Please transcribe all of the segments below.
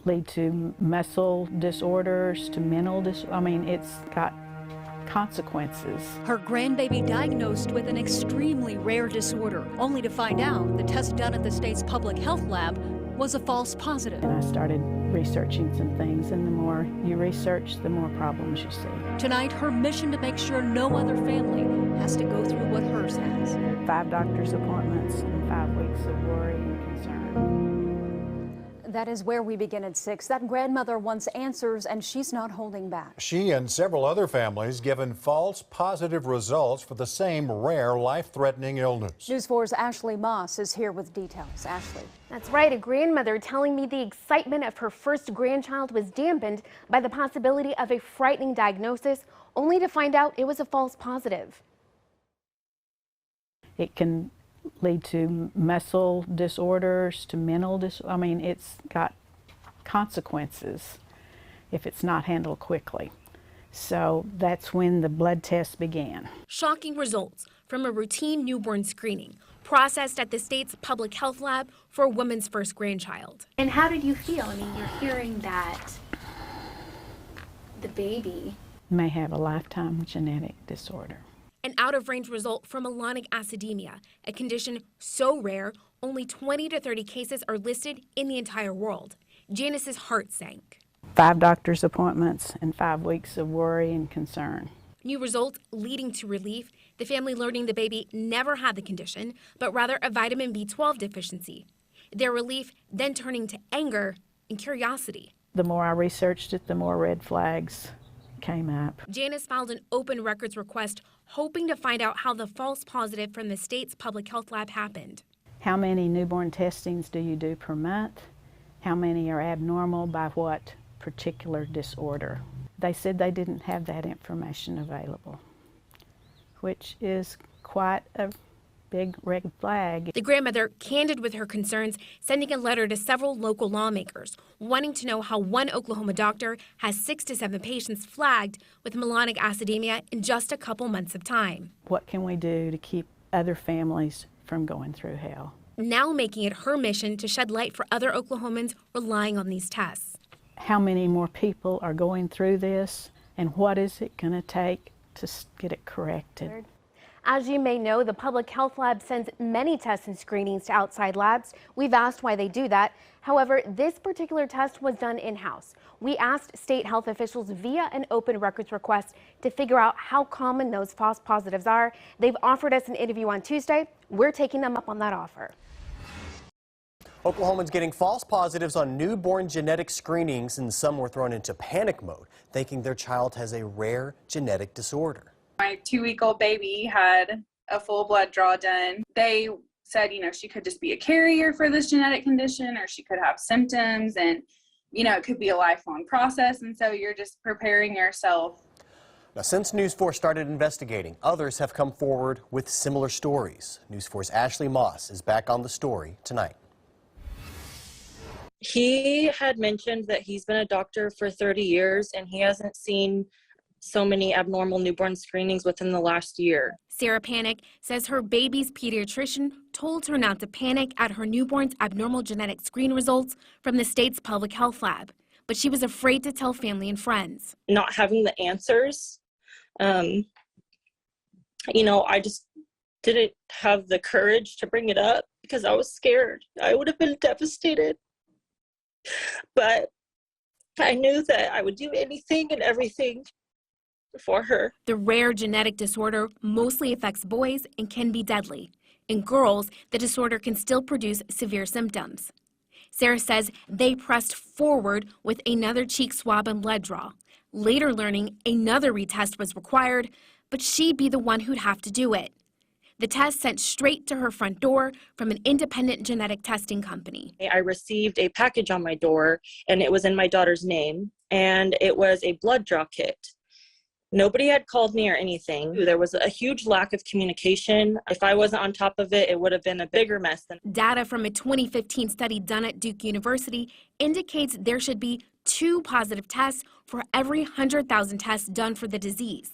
lead to muscle disorders, to mental I mean, it's got consequences. Her grandbaby diagnosed with an extremely rare disorder, only to find out the test done at the state's public health lab was a false positive. And I started researching some things, and the more you research, the more problems you see. Tonight, her mission to make sure no other family has to go through what hers has. 5 doctor's appointments and 5 weeks of worry and concern. That is where we begin at 6. That grandmother wants answers, and she's not holding back. She and several other families given false positive results for the same rare life-threatening illness. News 4's Ashley Moss is here with details. Ashley. That's right, a grandmother telling me the excitement of her first grandchild was dampened by the possibility of a frightening diagnosis, only to find out it was a false positive. It can lead to muscle disorders, to mental I mean, it's got consequences if it's not handled quickly. So that's when the blood test began. Shocking results from a routine newborn screening processed at the state's public health lab for a woman's first grandchild. And how did you feel? I mean, you're hearing that the baby may have a lifetime genetic disorder. An out-of-range result from melanic acidemia, a condition so rare, only 20 to 30 cases are listed in the entire world. Janice's heart sank. 5 doctor's appointments and 5 weeks of worry and concern. New results leading to relief, the family learning the baby never had the condition, but rather a vitamin B12 deficiency. Their relief then turning to anger and curiosity. The more I researched it, the more red flags came up. Janice filed an open records request hoping to find out how the false positive from the state's public health lab happened. How many newborn testings do you do per month? How many are abnormal by what particular disorder? They said they didn't have that information available, which is quite a big red flag. The grandmother candid with her concerns, sending a letter to several local lawmakers, wanting to know how one Oklahoma doctor has 6 to 7 patients flagged with melanic acidemia in just a couple months of time. What can we do to keep other families from going through hell? Now making it her mission to shed light for other Oklahomans relying on these tests. How many more people are going through this, and what is it going to take to get it corrected? As you may know, the public health lab sends many tests and screenings to outside labs. We've asked why they do that. However, this particular test was done in-house. We asked state health officials via an open records request to figure out how common those false positives are. They've offered us an interview on Tuesday. We're taking them up on that offer. Oklahomans getting false positives on newborn genetic screenings, and some were thrown into panic mode, thinking their child has a rare genetic disorder. My 2-week-old baby had a full blood draw done. They said, she could just be a carrier for this genetic condition, or she could have symptoms, and, it could be a lifelong process. And so you're just preparing yourself. Now, since News 4 started investigating, others have come forward with similar stories. News 4's Ashley Moss is back on the story tonight. He had mentioned that he's been a doctor for 30 years and he hasn't seen so many abnormal newborn screenings within the last year. Sarah Panic says her baby's pediatrician told her not to panic at her newborn's abnormal genetic screen results from the state's public health lab, but she was afraid to tell family and friends. Not having the answers, I just didn't have the courage to bring it up because I was scared. I would have been devastated. But I knew that I would do anything and everything for her. The rare genetic disorder mostly affects boys and can be deadly. In girls, the disorder can still produce severe symptoms. Sarah says they pressed forward with another cheek swab and blood draw, later learning another retest was required, but she'd be the one who'd have to do it. The test sent straight to her front door from an independent genetic testing company. I received a package on my door, and it was in my daughter's name, and it was a blood draw kit. Nobody had called me or anything. There was a huge lack of communication. If I wasn't on top of it, it would have been a bigger mess. Data from a 2015 study done at Duke University indicates there should be 2 positive tests for every 100,000 tests done for the disease.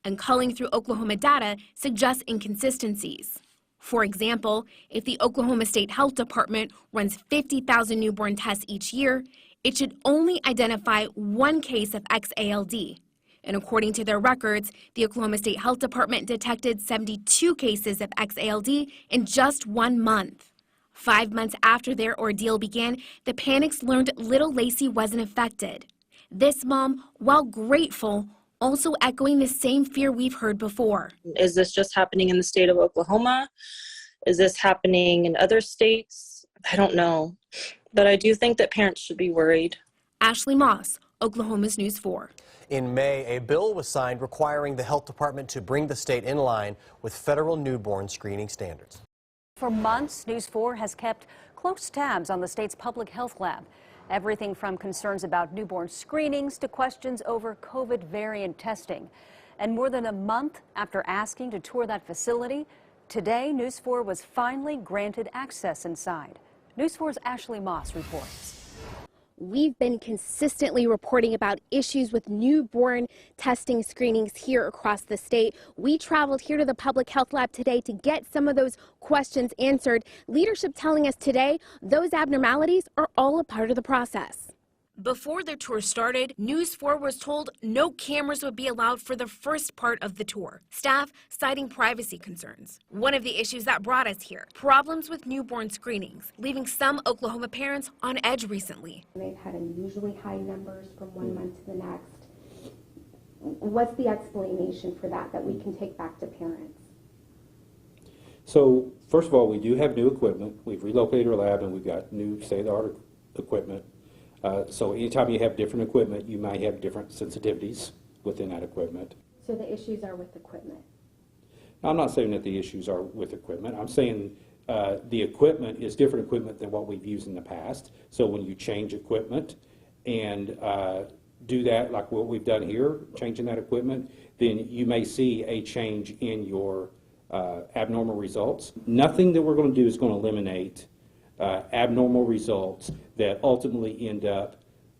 And culling through Oklahoma data suggests inconsistencies. For example, if the Oklahoma State Health Department runs 50,000 newborn tests each year, it should only identify one case of XALD. And according to their records, the Oklahoma State Health Department detected 72 cases of XALD in just 1 month. 5 months after their ordeal began, the panics learned little Lacey wasn't affected. This mom, while grateful, also echoing the same fear we've heard before. Is this just happening in the state of Oklahoma? Is this happening in other states? I don't know. But I do think that parents should be worried. Ashley Moss, Oklahoma's News 4. In May, a bill was signed requiring the health department to bring the state in line with federal newborn screening standards. For months, News 4 has kept close tabs on the state's public health lab. Everything from concerns about newborn screenings to questions over COVID variant testing. And more than a month after asking to tour that facility, today News 4 was finally granted access inside. News 4's Ashley Moss reports. We've been consistently reporting about issues with newborn testing screenings here across the state. We traveled here to the public health lab today to get some of those questions answered. Leadership telling us today those abnormalities are all a part of the process. Before the tour started, News 4 was told no cameras would be allowed for the first part of the tour, staff citing privacy concerns. One of the issues that brought us here, problems with newborn screenings, leaving some Oklahoma parents on edge recently. They've had unusually high numbers from 1 month to the next. What's the explanation for that we can take back to parents? So, first of all, we do have new equipment. We've relocated our lab and we've got new state-of-the-art equipment. So anytime you have different equipment, you might have different sensitivities within that equipment. So the issues are with equipment? Now, I'm not saying that the issues are with equipment. I'm saying the equipment is different equipment than what we've used in the past. So when you change equipment and do that like what we've done here, changing that equipment, then you may see a change in your abnormal results. Nothing that we're going to do is going to eliminate abnormal results that ultimately end up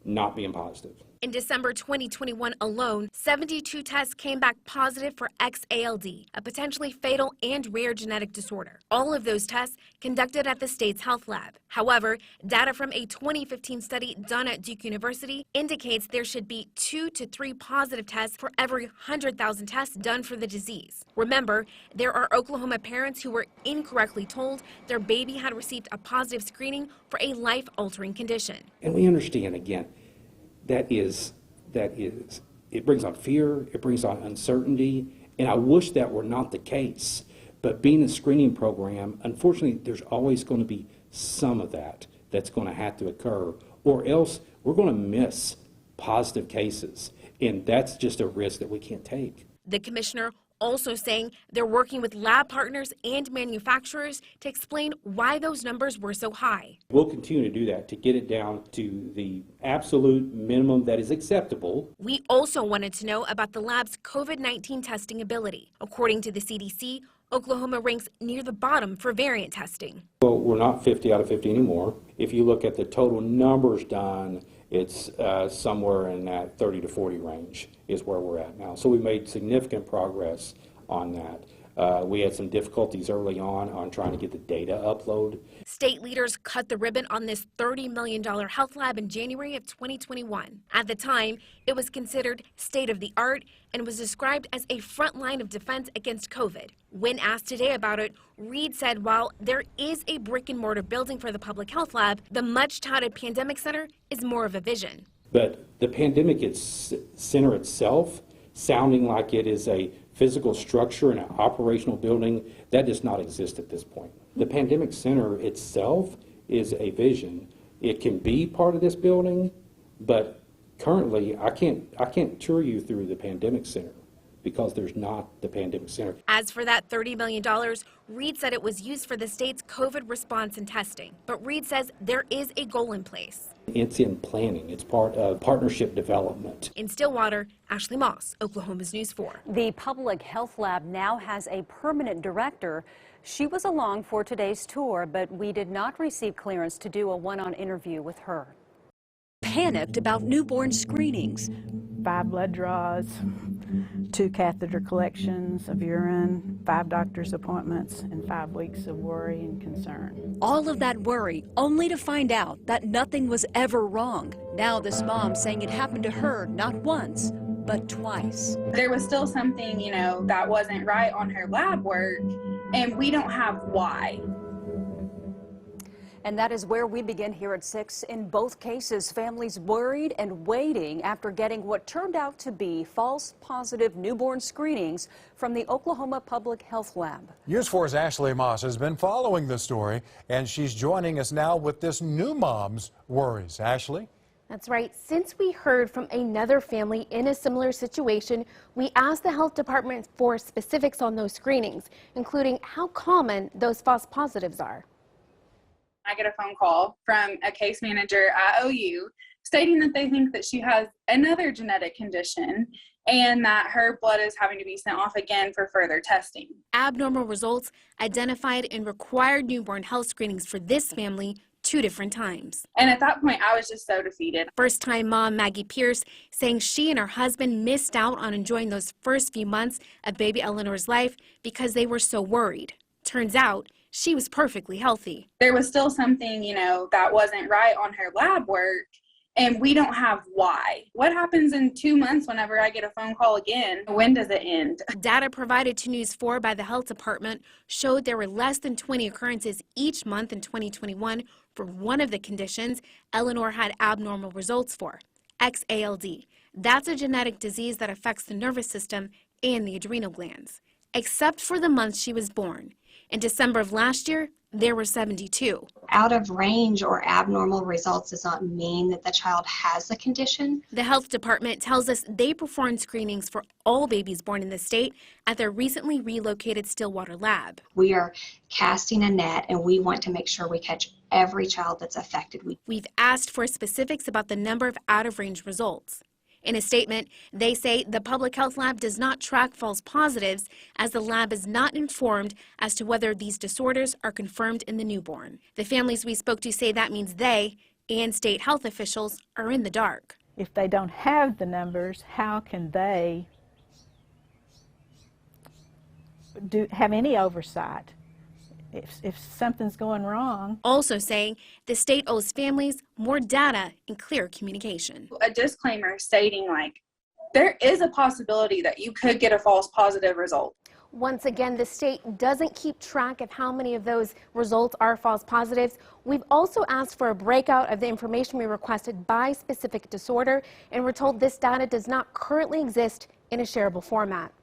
not being positive. In December 2021 alone, 72 tests came back positive for XALD, a potentially fatal and rare genetic disorder. All of those tests conducted at the state's health lab. However, data from a 2015 study done at Duke University indicates there should be 2 to 3 positive tests for every 100,000 tests done for the disease. Remember, there are Oklahoma parents who were incorrectly told their baby had received a positive screening for a life-altering condition. And we understand, again, that is, it brings on fear, it brings on uncertainty, and I wish that were not the case. But being a screening program, unfortunately, there's always going to be some of that that's going to have to occur, or else we're going to miss positive cases, and that's just a risk that we can't take. The commissioner also saying they're working with lab partners and manufacturers to explain why those numbers were so high. We'll continue to do that to get it down to the absolute minimum that is acceptable. We also wanted to know about the lab's COVID-19 testing ability. According to the CDC, Oklahoma ranks near the bottom for variant testing. Well, we're not 50 out of 50 anymore. If you look at the total numbers done, it's somewhere in that 30 to 40 range is where we're at now. So we made significant progress on that. We had some difficulties early on trying to get the data upload. State leaders cut the ribbon on this $30 million health lab in January of 2021. At the time, it was considered state-of-the-art and was described as a front line of defense against COVID. When asked today about it, Reed said while there is a brick-and-mortar building for the public health lab, the much-touted pandemic center is more of a vision. But the pandemic center itself, sounding like it is a physical structure and an operational building, that does not exist at this point. The pandemic center itself is a vision. It can be part of this building, but currently I can't tour you through the pandemic center because there's not the pandemic center. As for that $30 million, Reed said it was used for the state's COVID response and testing. But Reed says there is a goal in place. It's in planning. It's part of partnership development. In Stillwater, Ashley Moss, Oklahoma's News 4. The public health lab now has a permanent director. She was along for today's tour, but we did not receive clearance to do a one-on-one interview with her. panicked about newborn screenings. 5 blood draws, 2 catheter collections of urine, 5 doctor's appointments, and 5 weeks of worry and concern. All of that worry, only to find out that nothing was ever wrong. Now this mom saying it happened to her not once, but twice. There was still something, that wasn't right on her lab work, and we don't have why. And that is where we begin here at 6. In both cases, families worried and waiting after getting what turned out to be false positive newborn screenings from the Oklahoma Public Health Lab. News 4's Ashley Moss has been following the story, and she's joining us now with this new mom's worries. Ashley? That's right. Since we heard from another family in a similar situation, we asked the health department for specifics on those screenings, including how common those false positives are. I get a phone call from a case manager at OU stating that they think that she has another genetic condition and that her blood is having to be sent off again for further testing. Abnormal results identified in required newborn health screenings for this family 2 different times. And at that point, I was just so defeated. First-time mom Maggie Pierce saying she and her husband missed out on enjoying those first few months of baby Eleanor's life because they were so worried. Turns out, she was perfectly healthy. There was still something, that wasn't right on her lab work, and we don't have why. What happens in 2 months whenever I get a phone call again? When does it end? Data provided to News 4 by the health department showed there were less than 20 occurrences each month in 2021 for one of the conditions Eleanor had abnormal results for, XALD. That's a genetic disease that affects the nervous system and the adrenal glands, except for the month she was born. In December of last year, there were 72. Out of range or abnormal results does not mean that the child has the condition. The health department tells us they perform screenings for all babies born in the state at their recently relocated Stillwater lab. We are casting a net, and we want to make sure we catch every child that's affected. We've asked for specifics about the number of out-of-range results. In a statement, they say the public health lab does not track false positives as the lab is not informed as to whether these disorders are confirmed in the newborn. The families we spoke to say that means they and state health officials are in the dark. If they don't have the numbers, how can they have any oversight if something's going wrong? Also saying the state owes families more data and clear communication. A disclaimer stating there is a possibility that you could get a false positive result. Once again, the state doesn't keep track of how many of those results are false positives. We've also asked for a breakout of the information we requested by specific disorder, and we're told this data does not currently exist in a shareable format.